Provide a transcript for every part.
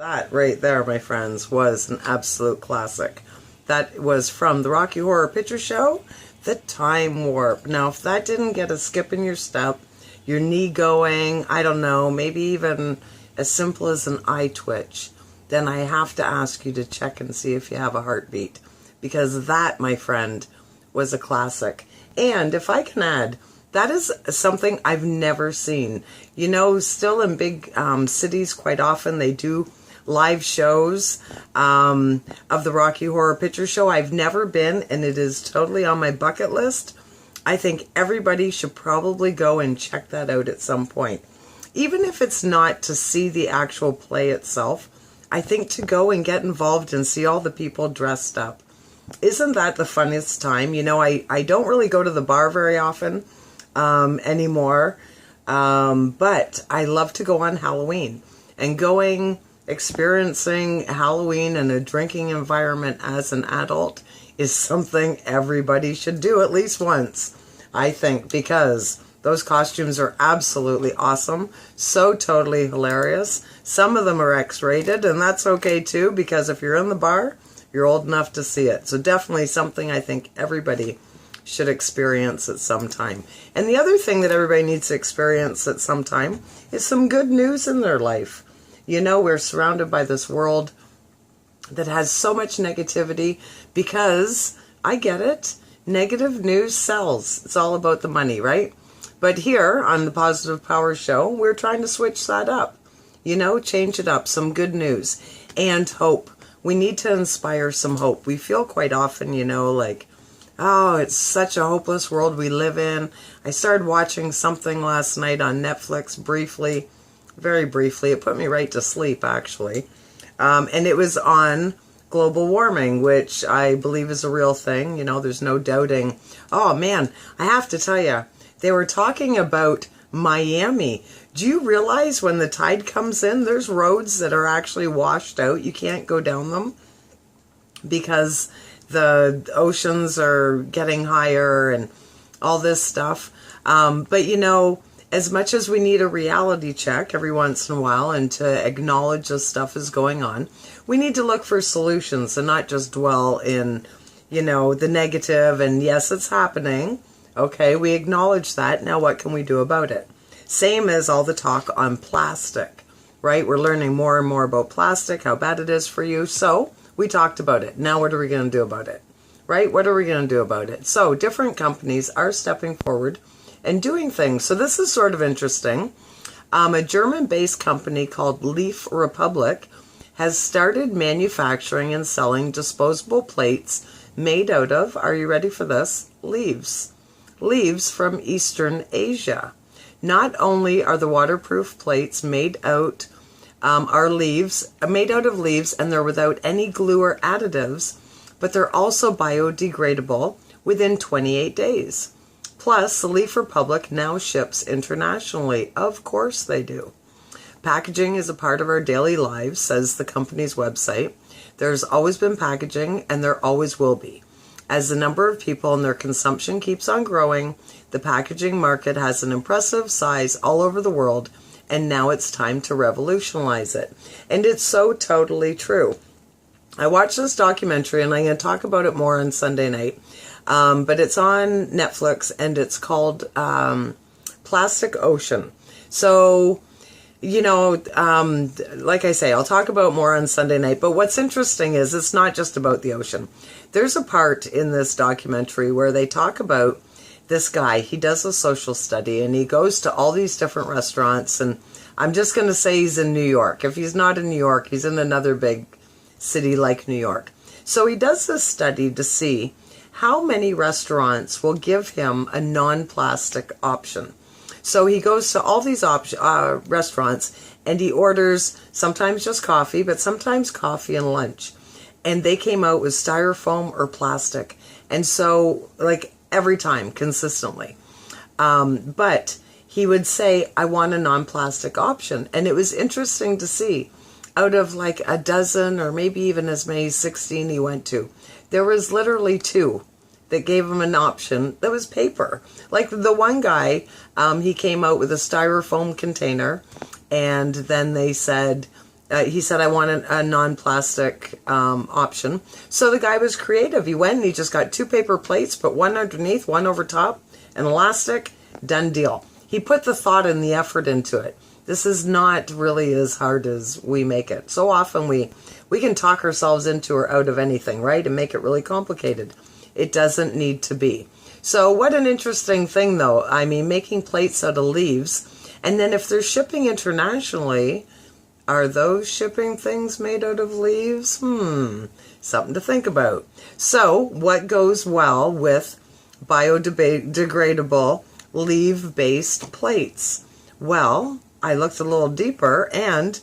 That right there, my friends, was an absolute classic. That was from the Rocky Horror Picture Show, The Time Warp. Now, if that didn't get a skip in your step, your knee going, I don't know, maybe even as simple as an eye twitch, then I have to ask you to check and see if you have a heartbeat. Because that, my friend, was a classic. And if I can add, that is something I've never seen. You know, still in big cities, quite often they do live shows of the Rocky Horror Picture Show. I've never been, and it is totally on my bucket list. I think everybody should probably go and check that out at some point. Even if it's not to see the actual play itself, I think to go and get involved and see all the people dressed up. Isn't that the funniest time? You know, I don't really go to the bar very often anymore, but I love to go on Halloween. And experiencing Halloween in a drinking environment as an adult is something everybody should do at least once, I think, because those costumes are absolutely awesome, so totally hilarious. Some of them are X-rated, and that's okay too, because if you're in the bar, you're old enough to see it. So definitely something I think everybody should experience at some time. And the other thing that everybody needs to experience at some time is some good news in their life. You know, we're surrounded by this world that has so much negativity because, I get it, negative news sells. It's all about the money, right? But here on the Positive Power Show, we're trying to switch that up. You know, change it up. Some good news and hope. We need to inspire some hope. We feel quite often, you know, like, oh, it's such a hopeless world we live in. I started watching something last night on Netflix briefly. Very briefly. It put me right to sleep, actually. And it was on global warming, which I believe is a real thing. You know, there's no doubting. Oh, man, I have to tell you, they were talking about Miami. Do you realize when the tide comes in, there's roads that are actually washed out? You can't go down them because the oceans are getting higher and all this stuff. But, you know, as much as we need a reality check every once in a while and to acknowledge this stuff is going on, we need to look for solutions and not just dwell in, you know, the negative and yes, it's happening. Okay, we acknowledge that. Now what can we do about it? Same as all the talk on plastic, right? We're learning more and more about plastic, how bad it is for you. So we talked about it. Now what are we going to do about it, right? What are we going to do about it? So different companies are stepping forward and doing things. So this is sort of interesting. A German-based company called Leaf Republic has started manufacturing and selling disposable plates made out of, are you ready for this? Leaves. Leaves from Eastern Asia. Not only are the waterproof plates made out of leaves, and they're without any glue or additives, but they're also biodegradable within 28 days. Plus, the Leaf Republic now ships internationally. Of course they do. Packaging is a part of our daily lives, says the company's website. There's always been packaging, and there always will be. As the number of people and their consumption keeps on growing, the packaging market has an impressive size all over the world, and now it's time to revolutionize it. And it's so totally true. I watched this documentary, and I'm going to talk about it more on Sunday night. But it's on Netflix, and it's called Plastic Ocean. So, you know, like I say, I'll talk about more on Sunday night. But what's interesting is it's not just about the ocean. There's a part in this documentary where they talk about this guy. He does a social study, and he goes to all these different restaurants. And I'm just going to say he's in New York. If he's not in New York, he's in another big city like New York. So he does this study to see how many restaurants will give him a non-plastic option. So he goes to all these restaurants and he orders sometimes just coffee, but sometimes coffee and lunch. And they came out with styrofoam or plastic. And so, like, every time, consistently. But he would say, I want a non-plastic option. And it was interesting to see, out of like a dozen or maybe even as many as 16 he went to, there was literally 2 that gave him an option that was paper. Like the one guy, he came out with a styrofoam container, and then they said, He said, I want a non-plastic option. So the guy was creative. He went and he just got 2 paper plates, put one underneath, one over top, an elastic, done deal. He put the thought and the effort into it. This is not really as hard as we make it. So often we can talk ourselves into or out of anything, right? And make it really complicated. It doesn't need to be. So what an interesting thing, though. I mean, making plates out of leaves. And then if they're shipping internationally, are those shipping things made out of leaves? Something to think about. So what goes well with biodegradable leaf-based plates? Well, I looked a little deeper and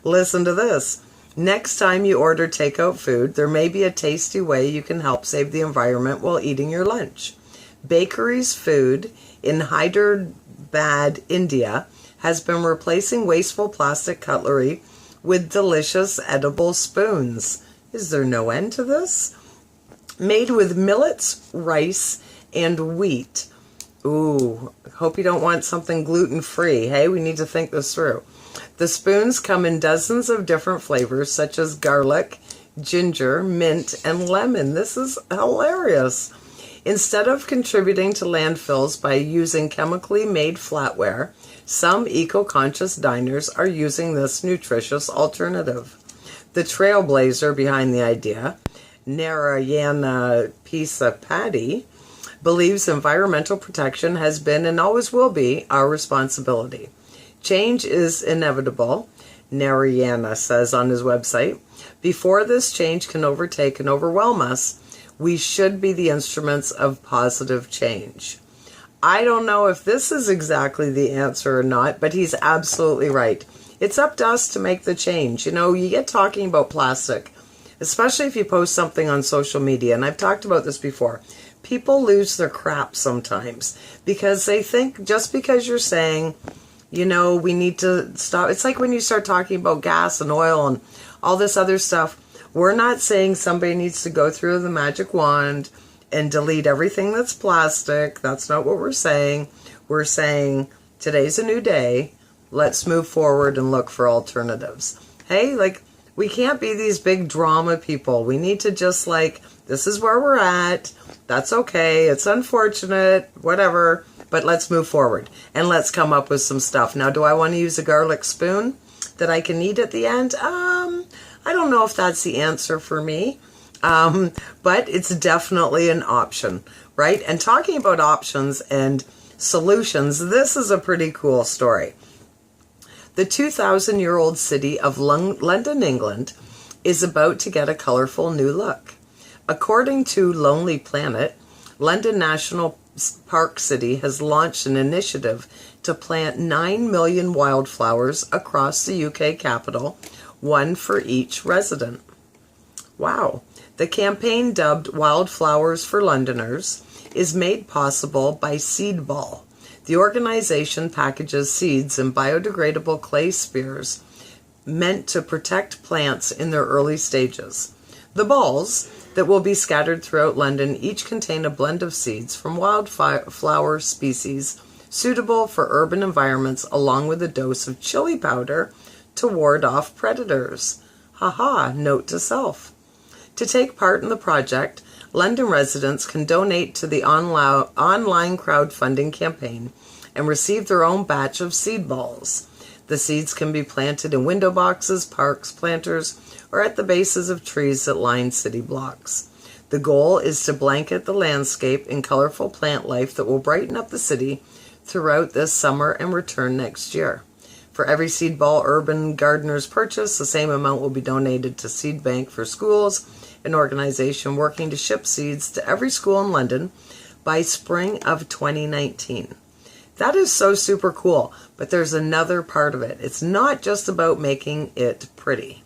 listen to this. Next time you order takeout food, there may be a tasty way you can help save the environment while eating your lunch. Bakeries Food in Hyderabad, India, has been replacing wasteful plastic cutlery with delicious edible spoons. Is there no end to this? Made with millets, rice, and wheat. Ooh, hope you don't want something gluten-free. Hey, we need to think this through. The spoons come in dozens of different flavors, such as garlic, ginger, mint, and lemon. This is hilarious. Instead of contributing to landfills by using chemically made flatware, some eco-conscious diners are using this nutritious alternative. The trailblazer behind the idea, Narayana Pisapati, believes environmental protection has been and always will be our responsibility. Change is inevitable, Narayana says on his website. Before this change can overtake and overwhelm us, we should be the instruments of positive change. I don't know if this is exactly the answer or not, but he's absolutely right. It's up to us to make the change. You know, you get talking about plastic, especially if you post something on social media, and I've talked about this before. People lose their crap sometimes because they think just because you're saying, you know, we need to stop. It's like when you start talking about gas and oil and all this other stuff. We're not saying somebody needs to go through the magic wand and delete everything that's plastic. That's not what we're saying. We're saying today's a new day. Let's move forward and look for alternatives. Hey, like, we can't be these big drama people. We need to just like, this is where we're at. That's okay. It's unfortunate, whatever. But let's move forward and let's come up with some stuff. Now, do I want to use a garlic spoon that I can eat at the end? I don't know if that's the answer for me. But it's definitely an option, right? And talking about options and solutions, this is a pretty cool story. The 2,000-year-old city of London, England, is about to get a colorful new look. According to Lonely Planet, London National Park City has launched an initiative to plant 9 million wildflowers across the UK capital, one for each resident. Wow. The campaign, dubbed Wildflowers for Londoners, is made possible by Seedball. The organization packages seeds in biodegradable clay spheres meant to protect plants in their early stages. The balls that will be scattered throughout London each contain a blend of seeds from wildflower species suitable for urban environments, along with a dose of chili powder to ward off predators. Haha, note to self. To take part in the project, London residents can donate to the online crowdfunding campaign and receive their own batch of seed balls. The seeds can be planted in window boxes, parks, planters, or at the bases of trees that line city blocks. The goal is to blanket the landscape in colorful plant life that will brighten up the city throughout this summer and return next year. For every seed ball urban gardeners purchase, the same amount will be donated to Seed Bank for Schools, an organization working to ship seeds to every school in London by spring of 2019. That is so super cool, but there's another part of it. It's not just about making it pretty.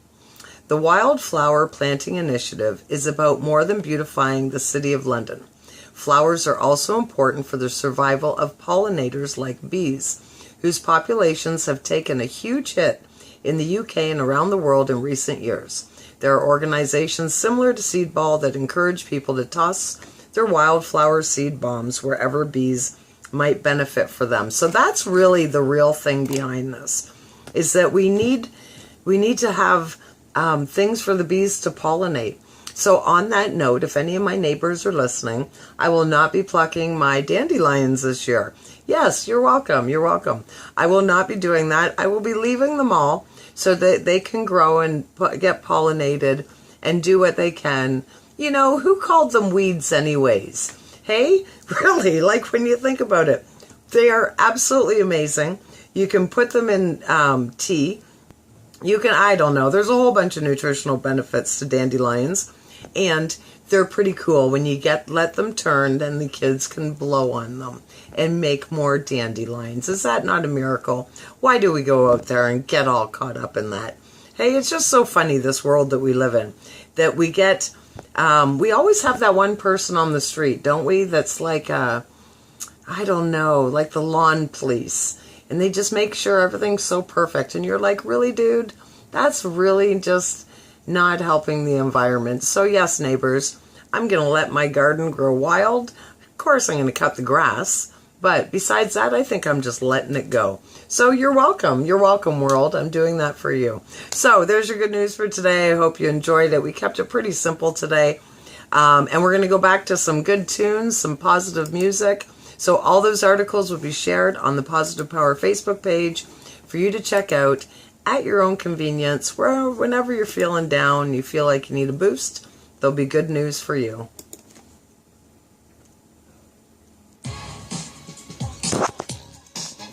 The Wildflower Planting Initiative is about more than beautifying the City of London. Flowers are also important for the survival of pollinators like bees, whose populations have taken a huge hit in the UK and around the world in recent years. There are organizations similar to Seedball that encourage people to toss their wildflower seed bombs wherever bees might benefit for them. So that's really the real thing behind this, is that we need We need to have things for the bees to pollinate. So on that note, if any of my neighbors are listening, I will not be plucking my dandelions this year. Yes, you're welcome. You're welcome. I will not be doing that. I will be leaving them all so that they can grow and get pollinated and do what they can. You know, who called them weeds anyways? Hey, really, like when you think about it, they are absolutely amazing. You can put them in tea. You can, I don't know, there's a whole bunch of nutritional benefits to dandelions. And they're pretty cool. When you let them turn, then the kids can blow on them and make more dandelions. Is that not a miracle? Why do we go out there and get all caught up in that? Hey, it's just so funny, this world that we live in, that we get, we always have that one person on the street, don't we? That's like, I don't know, like the lawn police. And they just make sure everything's so perfect. And you're like, really, dude? That's really just not helping the environment. So yes, neighbors, I'm going to let my garden grow wild. Of course, I'm going to cut the grass. But besides that, I think I'm just letting it go. So you're welcome. You're welcome, world. I'm doing that for you. So there's your good news for today. I hope you enjoyed it. We kept it pretty simple today. And we're going to go back to some good tunes, some positive music. So all those articles will be shared on the Positive Power Facebook page for you to check out at your own convenience, whenever you're feeling down, you feel like you need a boost, there'll be good news for you.